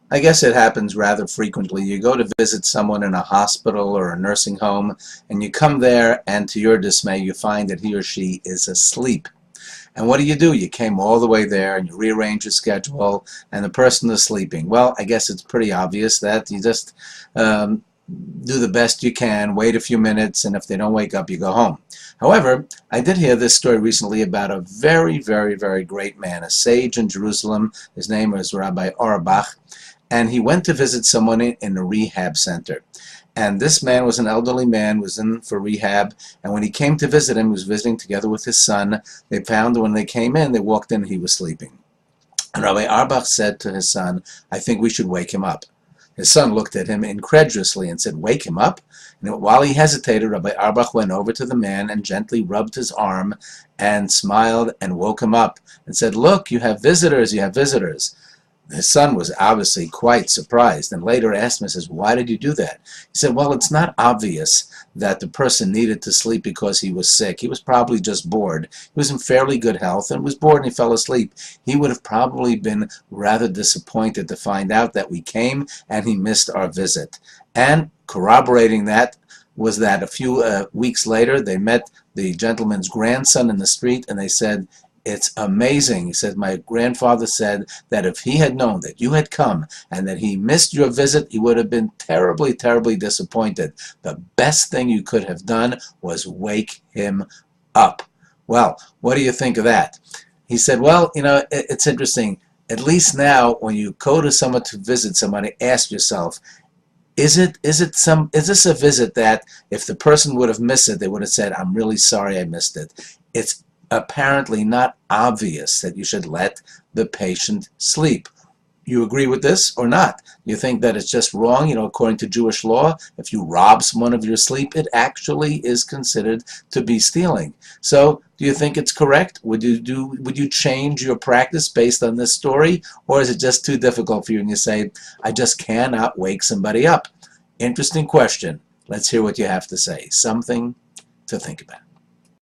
I guess it happens rather frequently. You go to visit someone in a hospital or a nursing home, and you come there, and to your dismay, you find that he or she is asleep. And what do? You came all the way there and you rearrange your schedule and the person is sleeping. Well, I guess it's pretty obvious that you just um, do the best you can, wait a few minutes, and if they don't wake up, you go home. However, I did hear this story recently about a very, very, very great man, a sage in Jerusalem. His name was Rabbi Auerbach, and he went to visit someone in a rehab center. And this man was an elderly man, was in for rehab, and when he came to visit him, he was visiting together with his son. They found when they came in, they walked in, he was sleeping. And Rabbi Auerbach said to his son, "I think we should wake him up." His son looked at him incredulously and said, "Wake him up?" And while he hesitated, Rabbi Auerbach went over to the man and gently rubbed his arm and smiled and woke him up and said, "Look, you have visitors, you have visitors." His son was obviously quite surprised and later asked him, says, "Why did you do that?" He said, "Well, it's not obvious that the person needed to sleep because he was sick. He was probably just bored. He was in fairly good health and was bored and he fell asleep. He would have probably been rather disappointed to find out that we came and he missed our visit." And corroborating that was that a few weeks later they met the gentleman's grandson in the street and they said, "It's amazing." He said, "My grandfather said that if he had known that you had come and that he missed your visit, he would have been terribly, terribly disappointed. The best thing you could have done was wake him up." Well, what do you think of that? He said, "Well, it's interesting. At least now when you go to someone to visit somebody, ask yourself, is this a visit that if the person would have missed it, they would have said, 'I'm really sorry I missed it.' It's apparently not obvious that you should let the patient sleep. You agree with this or not? You think that it's just wrong, according to Jewish law, if you rob someone of your sleep, it actually is considered to be stealing. So do you think it's correct? Would you change your practice based on this story? Or is it just too difficult for you and you say, "I just cannot wake somebody up"? Interesting question. Let's hear what you have to say. Something to think about.